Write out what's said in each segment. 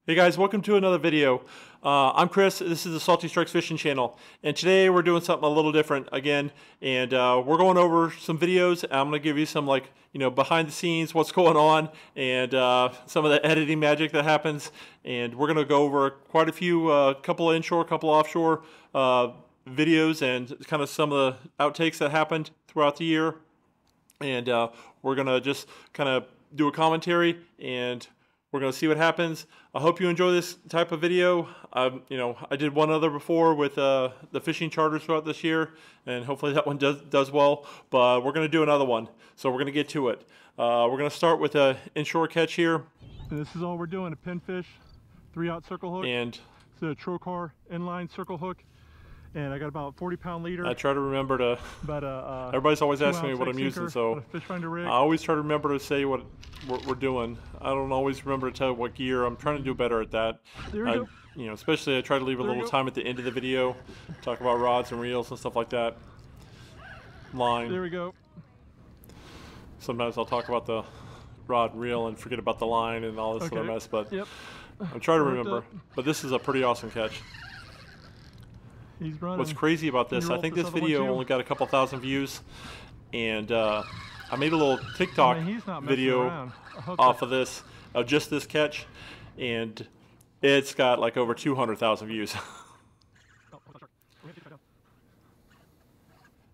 Hey guys, welcome to another video. I'm Chris, this is the Salty Strikes Fishing channel, and today we're doing something a little different again, and we're going over some videos. I'm going to give you some behind the scenes, what's going on, and some of the editing magic that happens, and we're going to go over quite a few, couple of inshore, couple offshore videos, and kind of some of the outtakes that happened throughout the year, and we're going to just kind of do a commentary, and we're going to see what happens. I hope you enjoy this type of video. I did one other before with the fishing charters throughout this year, and hopefully that one does well. But we're going to do another one, so we're going to get to it. We're going to start with an inshore catch here. And this is all we're doing: a pinfish, 3/0 circle hook, and it's a Trocar inline circle hook. And I got about 40-pound leader. I try to remember to. Everybody's always asking me what I'm using, so fish finder rig. I always try to remember to say what we're doing. I don't always remember to tell what gear. I'm trying to do better at that. There we go. Especially I try to leave a little time at the end of the video, talk about rods and reels and stuff like that. Line. There we go. Sometimes I'll talk about the rod and reel and forget about the line and all this other mess, but I'm trying to remember. But this is a pretty awesome catch. He's running. What's crazy about this, I think this video only got a couple thousand views, and I made a little TikTok video off of this, of just this catch, and it's got like over 200,000 views.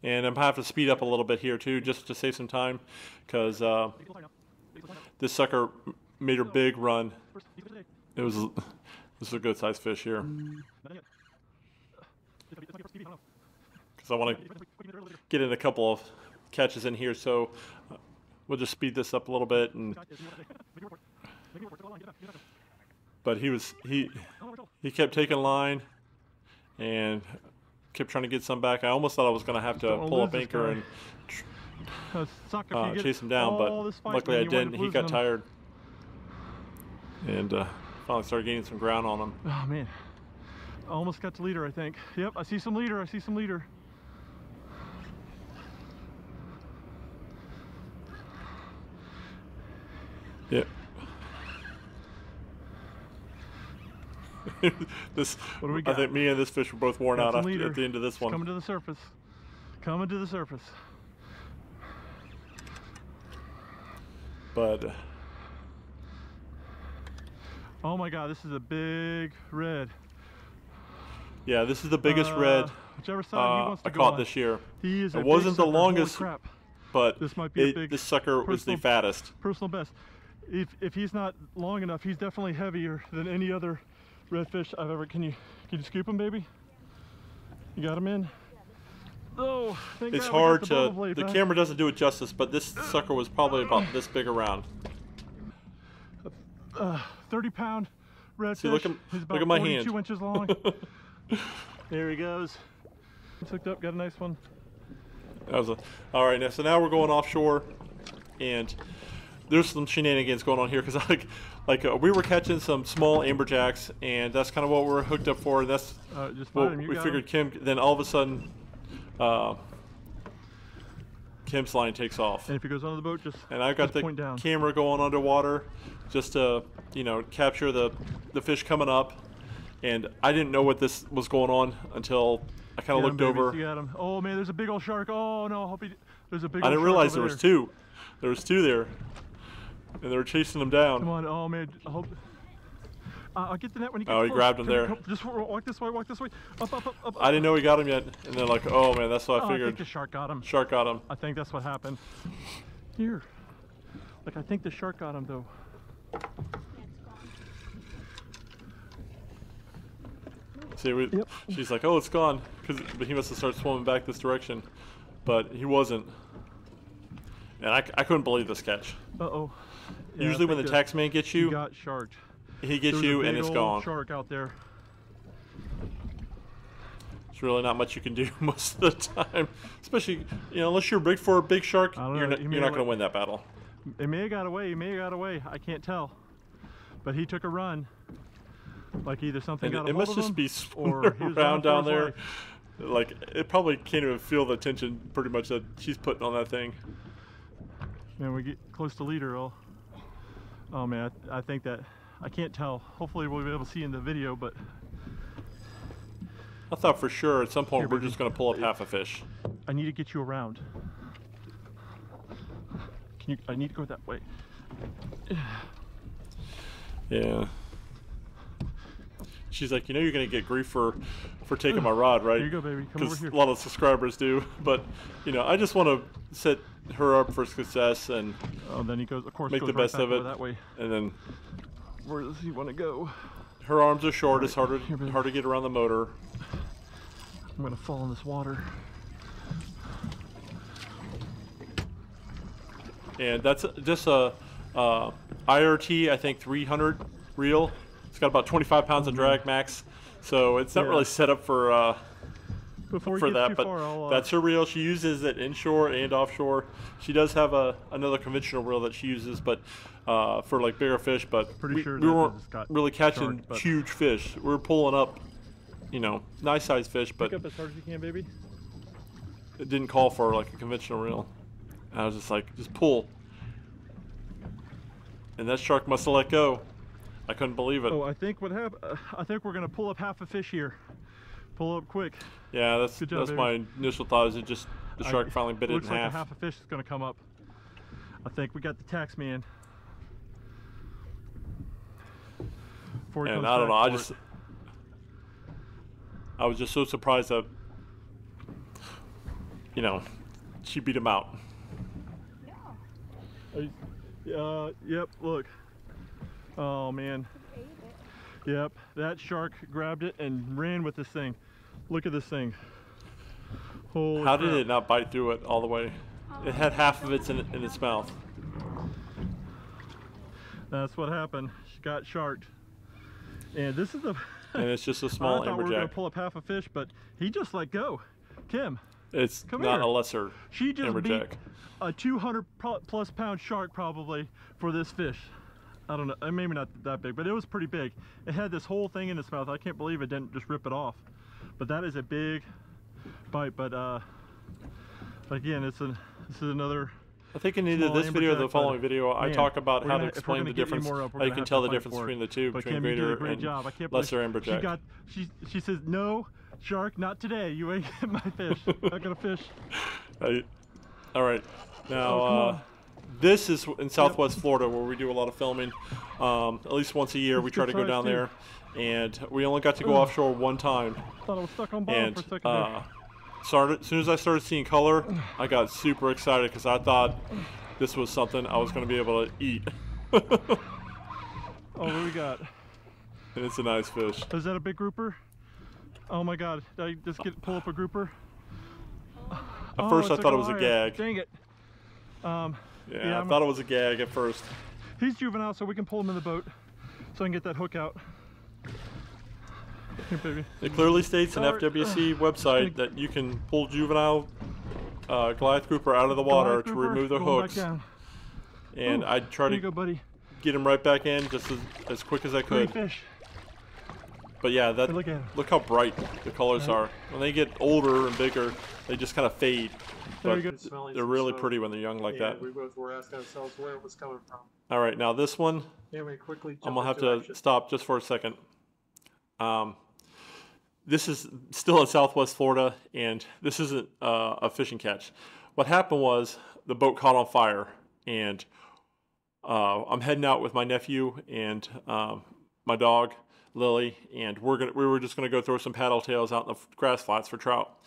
And I'm having to speed up a little bit here too, just to save some time, because this sucker made a big run. This is a good sized fish here. Because I want to get in a couple of catches in here, so we'll just speed this up a little bit. But he kept taking line and kept trying to get some back. I almost thought I was going to have to pull up anchor and chase him down, but luckily I didn't. He got tired and finally started gaining some ground on him. Oh man. I almost got to leader, I think. Yep, I see some leader, I see some leader. Yep. What do we got? I think me and this fish were both worn out at the end of this one. Coming to the surface. Coming to the surface. But oh my god, this is a big red. Yeah, this is the biggest red whichever side he wants to I caught this year. He is it wasn't the longest, but this might be this sucker was the fattest. Personal best. If he's not long enough, he's definitely heavier than any other redfish I've ever. Can you scoop him, baby? You got him in? Oh, it's hard to. The camera doesn't do it justice, but this sucker was probably about this big around. 30-pound redfish. See, look at my hand. 2 inches long. There he goes. It's hooked up. Got a nice one. That was all right. Now, so now we're going offshore, and there's some shenanigans going on here because we were catching some small amberjacks, and that's kind of what we're hooked up for. And that's what we figured. Kim. Then all of a sudden, Kim's line takes off. And if he goes under the boat, and I've got the camera going underwater just to capture the fish coming up. And I didn't know what this was going on until I kind of looked over. You got him. Oh man, there's a big old shark. Oh no, I hope there's a big old shark. I didn't realize there was two. There was two there, and they were chasing them down. Come on, oh man, I hope. I'll get the net when he gets close. He grabbed him there. Just walk this way, walk this way. Up. I didn't know he got him yet, and then oh man, that's what I figured. I think the shark got him. Shark got him. I think that's what happened. Here, I think the shark got him though. See, she's like, oh, it's gone, but he must have started swimming back this direction, but he wasn't. And I couldn't believe this catch. Uh-oh. Yeah, usually when the tax man gets you, he got sharked. He gets you and it's gone. Shark out there. There's really not much you can do most of the time, especially unless you're big for a big shark. You're not going to win that battle. It may have got away. He may have got away. I can't tell, but he took a run. Like either something got a hold of him, it must just be swimming around down there. Like it probably can't even feel the tension pretty much that she's putting on that thing. Man, we get close to leader. Oh man, I think that I can't tell. Hopefully we'll be able to see in the video, but I thought for sure at some point Here, we're baby. just going to pull up half a fish. I need to get you around. I need to go that way. Yeah. She's like, you know, you're going to get grief for taking my rod, right? Here you go, baby. Come over Because here. a lot of subscribers do. But, you know, I just want to set her up for success and Oh, then he goes, of course, make goes the right best back of it. over that way. And then Where does he want to go? her arms are short. It's hard baby. to get around the motor. I'm gonna fall in this water. And that's just a IRT, I think 300 reel. It's got about 25 pounds of drag max, so it's not Yeah. really set up for Before for he gets that. too But far, that's her reel. She uses it inshore and offshore. She does have another conventional reel that she uses, but for like bigger fish. But Pretty sure we that weren't it's got really catching shark, but- huge fish. We were pulling up, you know, nice sized fish, but pick up as hard as you can, baby. it didn't call for like a conventional reel. I was just like, just pull. And that shark must have let go. I couldn't believe it. Oh, I think what happened. I think we're gonna pull up half a fish here. Pull up quick. Yeah, that's Good job, baby. my initial thought. Is it just the shark finally bit it in Looks like half? a half a fish is gonna come up. I think we got the tax man. Before he And comes I don't know. back for it. I was just so surprised that, you know, she beat him out. Yep, look. Oh man. Yep, that shark grabbed it and ran with this thing. Look at this thing. Holy How crap. did it not bite through it all the way? It had half of it in its mouth. That's what happened. She got sharked. And this is the And it's just a I small thought we were gonna amberjack. pull up half a fish, but he just let go. Kim, It's Come not here. a lesser she just beat amberjack. a 200 plus pound shark probably for this fish. I don't know, maybe not that big, but it was pretty big. It had this whole thing in its mouth. I can't believe it didn't just rip it off. But that is a big bite. But again, this is another. I think in either small this video or the amberjack, following but, video, I man, talk about we're how gonna- to if we're explain gonna the get any difference, more up, we're how you gonna can have tell to the fight difference for it. between the two, But between Kim, you did greater a great and job. I can't believe lesser amberjack. She got. She says no, shark, not today. You ain't getting my fish. Not gonna fish. All right, now Oh, come on. this is in Southwest Florida where we do a lot of filming. At least once a year, we It's try good to go size, down too. there, and we only got to go offshore one time. Thought I was stuck on bottom And for a second there. as soon as I started seeing color, I got super excited because I thought this was something I was going to be able to eat. Oh, what do we got? And it's a nice fish. Is that a big grouper? Oh my God! Did I just pull up a grouper? At first, I thought it was a Goliath. gag. Dang it! Yeah, I I'm- thought it was a gag at first. He's juvenile, so we can pull him in the boat, so I can get that hook out. Here, baby. It clearly states on Alright, FWC website that you can pull juvenile Goliath grouper out of the water Goliath to grouper, remove the going back hooks. down. And Ooh, I try There you to go, buddy. get him right back in just as quick as I Pretty could. fish. But yeah, that Look at 'em. look how bright the colors are. When they get older and bigger, they just kind of fade. There But you go. Smelling they're some really smoke. pretty when they're young like And that. we both were asking ourselves where it was coming from. All right, now this one, And we quickly I'm jumped gonna have into to action. stop just for a second. This is still in Southwest Florida, and this isn't a fishing catch. What happened was the boat caught on fire, and I'm heading out with my nephew and my dog Lily, and we were just gonna go throw some paddle tails out in the grass flats for trout,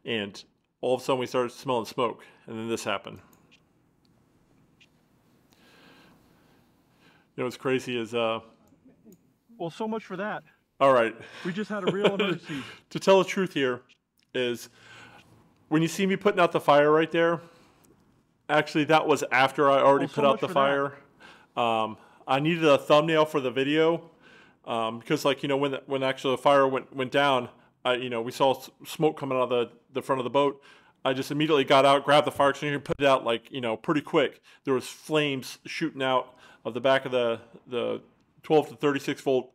and all of a sudden we started smelling smoke, and then this happened. You know what's crazy is Well, so much for that. all right. We just had a real emergency. To tell the truth here is when you see me putting out the fire right there, actually that was after I already Well, so put out much the for fire. I needed a thumbnail for the video because, like, you know, when actually the fire went down, we saw smoke coming out of the front of the boat. I just immediately got out, grabbed the fire extinguisher, and put it out like, pretty quick. There was flames shooting out of the back of the 12 to 36 volt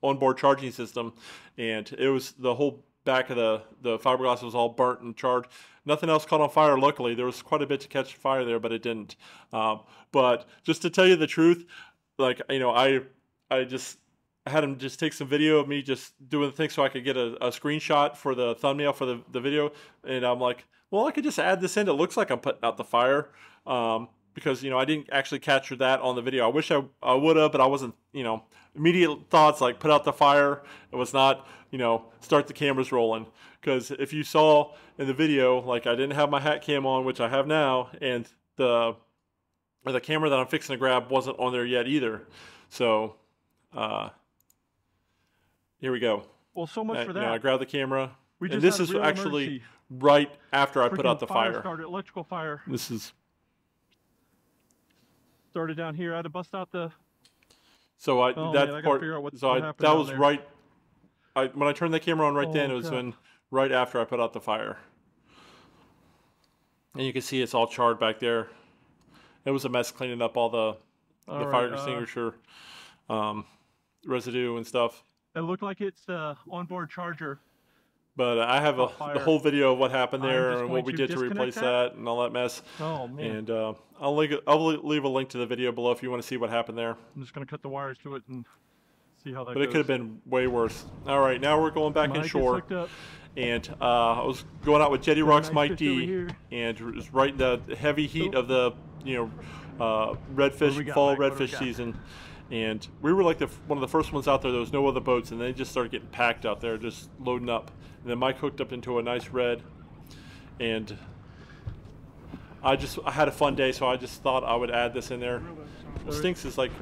onboard charging system, and it was the whole back of the fiberglass was all burnt and charred. Nothing else caught on fire, luckily. There was quite a bit to catch fire there, but it didn't. But just to tell you the truth, like, I I had him just take some video of me just doing the thing so I could get a screenshot for the thumbnail for the video. And I'm like, well, I could just add this in. It looks like I'm putting out the fire. Because, I didn't actually capture that on the video. I wish I would have, but I wasn't, immediate thoughts like put out the fire. It was not, start the cameras rolling. Because if you saw in the video, like I didn't have my hat cam on, which I have now, and the camera that I'm fixing to grab wasn't on there yet either. So, here we go. Well, so much for that. I grabbed the camera. And this is actually right after I put out the fire. Started, electrical fire. This is... Started down here. I had to bust out the... So that was right... when I turned the camera on right then, it was right after I put out the fire. And you can see it's all charred back there. It was a mess cleaning up all the fire extinguisher residue and stuff. It looked like it's the onboard charger. But I have the whole video of what happened there and what we did to replace that and all that mess. Oh, man. And I'll leave a link to the video below if you want to see what happened there. I'm just going to cut the wires to it and see how that goes. But it could have been way worse. All right, now we're going back inshore. And I was going out with Jetty Rock's Mike D. And it was right in the heavy heat of the, redfish, fall redfish season. And we were like one of the first ones out there. There was no other boats, and they just started getting packed out there, just loading up. And then Mike hooked up into a nice red, and I had a fun day, so I just thought I would add this in there. What stinks is like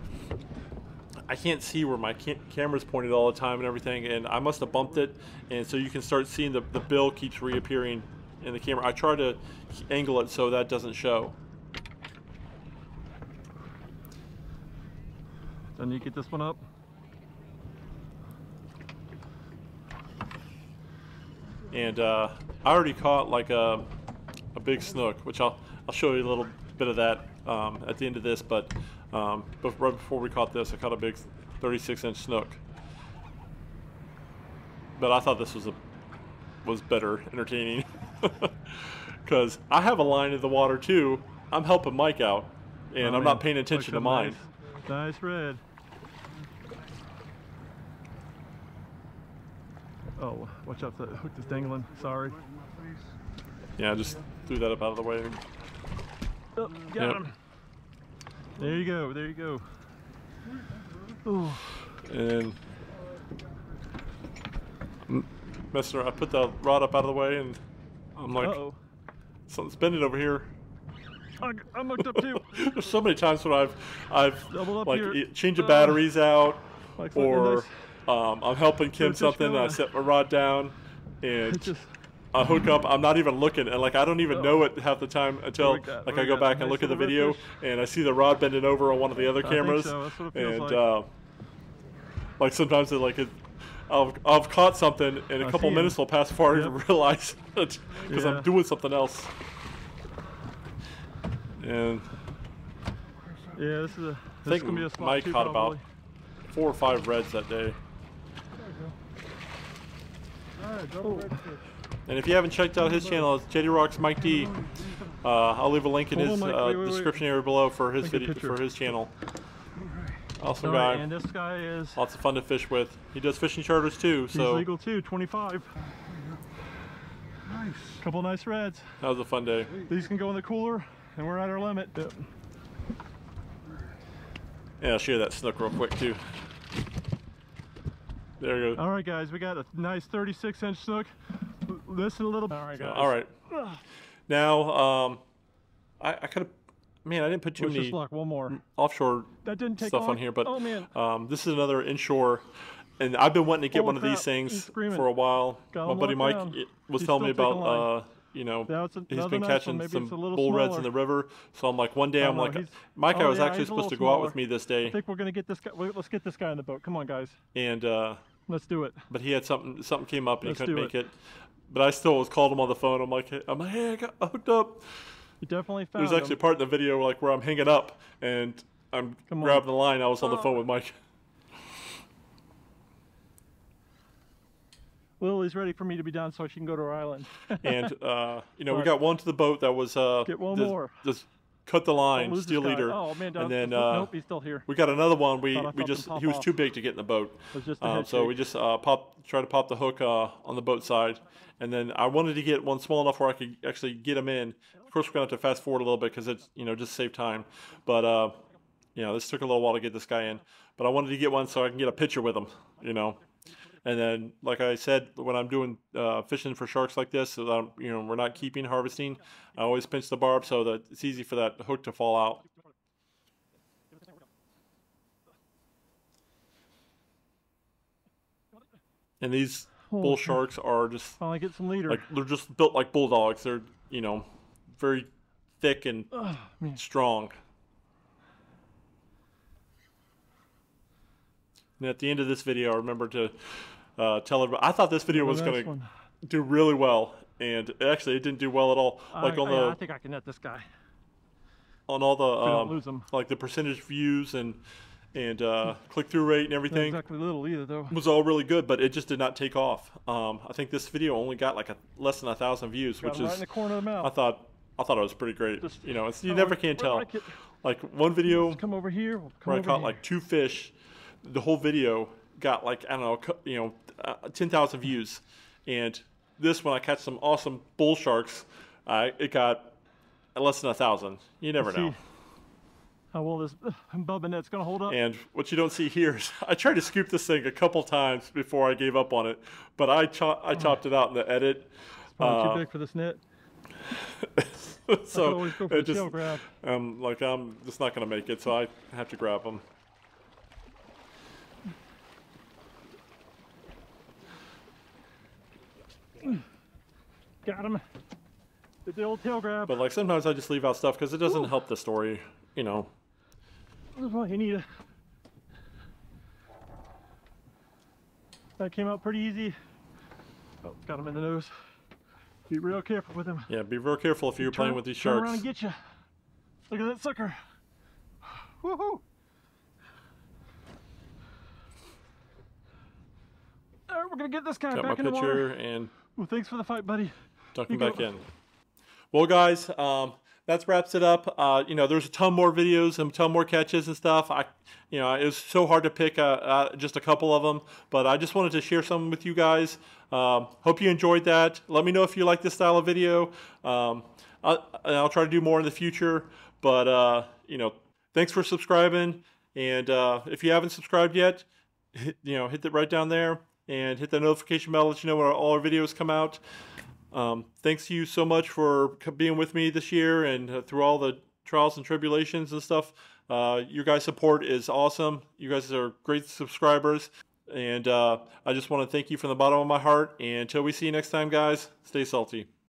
I can't see where my camera's pointed all the time and everything, and I must have bumped it, and so you can start seeing the bill keeps reappearing in the camera. I try to angle it so that doesn't show. Then you get this one up. And I already caught like a big snook, which I'll show you a little bit of that at the end of this. But right before we caught this, I caught a big 36-inch snook. But I thought this was better entertaining because I have a line in the water too. I'm helping Mike out, and I'm not paying attention to mine. Nice red. Oh, watch out, the hook is dangling. Sorry. Yeah, I just threw that up out of the way. Oh, got him. There you go, there you go. Ooh. And messing around, I put the rod up out of the way, and I'm like, something's bending over here. I'm hooked up too. There's so many times when I've like changed the batteries out, like or I'm helping Kim something, and I set my rod down, and I hook up. I'm not even looking, and like I don't even know it half the time until like I go back and look at the video, and I see the rod bending over on one of the other cameras, That's what it feels and like sometimes I've caught something, and a couple minutes will pass before I even realize it because I'm doing something else. And yeah, this is gonna be a spot Mike too, caught probably. about 4 or 5 reds that day. And if you haven't checked out his channel, it's Jetty Rock's Mike D. I'll leave a link in his description area below for his video for his channel. Awesome guy. And this guy is lots of fun to fish with. He does fishing charters too. He's so legal too. 25. Nice. Couple nice reds. That was a fun day. These can go in the cooler, and we're at our limit. Yep. Yeah, I'll show you that snook real quick too. There you go. All right, guys, we got a nice 36-inch snook. Listen a little bit. All right, guys. All right. Now, I could have. Man, I didn't put too many one more offshore stuff on here, but this is another inshore, and I've been wanting to get one of these things for a while. My buddy Mike was telling me about, he's been catching some bull reds in the river. So I'm like, one day I'm like, Mike, I was actually supposed to go out with me this day. I think we're gonna get this guy. Let's get this guy in the boat. Come on, guys. And let's do it. But he had something came up and he couldn't make it. But I still called him on the phone. I'm like, hey, I got hooked up. You definitely found There's actually a part in the video like where I'm hanging up and I'm grabbing the line. I was on the phone with Mike. Lily's ready for me to be done so she can go to her island. And we got one to the boat that was get one more. This cut the line, lose steel this guy. leader. Oh man, and then nope, he's still here. we got another one. Thought I felt him pop He was off. too big to get in the boat. It was just a head So shake. we just tried to pop the hook on the boat side, and then I wanted to get one small enough where I could actually get him in. Of course, we're gonna have to fast forward a little bit because it's just save time. But this took a little while to get this guy in. But I wanted to get one so I can get a picture with him. And then, like I said, when I'm doing fishing for sharks like this, so that we're not keeping harvesting, I always pinch the barb so that it's easy for that hook to fall out. And these bull sharks are just Finally get some leader. like they're just built like bulldogs. They're very thick and strong. And at the end of this video, I remember to tell everybody. I thought this video was going to do really well, and actually, it didn't do well at all. Like I think I can net this guy. On all don't lose the him. like the percentage views and click-through rate and everything. Not exactly little either, though. Was all really good, but it just did not take off. I think this video only got like less than 1,000 views, Got which him is right in the corner of the mouth. I thought it was pretty great. Just- You never can tell. Like one video Come over here. We'll come where I over caught here. like 2 fish, the whole video got like, I don't know, 10,000 views. And this one, I catch some awesome bull sharks, it got less than 1,000. You never know. How well this bubba net's gonna hold up. And what you don't see here is I tried to scoop this thing a couple times before I gave up on it, but I chopped it out in the edit. Probably too big for this net. So always go for it the tail grab. like I'm just not going to make it, so I have to grab them. Got him. Did the old tail grab. But like sometimes I just leave out stuff because it doesn't help the story, Well, you need a. That came out pretty easy. Oh, got him in the nose. Be real careful with him. Yeah, be real careful if you're playing with these Turn sharks. around and get you. Look at that sucker. Woohoo! All right, we're gonna get this guy Got my back in the water. picture and Well, thanks for the fight, buddy. duck him You back go. in. Well, guys, that wraps it up. There's a ton more videos and a ton more catches and stuff. It was so hard to pick just a couple of them, but I just wanted to share some with you guys. Hope you enjoyed that. Let me know if you like this style of video. I'll try to do more in the future, but thanks for subscribing. And if you haven't subscribed yet, hit it right down there and hit the notification bell to let you know when all our videos come out. Thanks to you so much for being with me this year and through all the trials and tribulations and stuff. Your guys' support is awesome. You guys are great subscribers. And I just want to thank you from the bottom of my heart. And until we see you next time, guys, stay salty.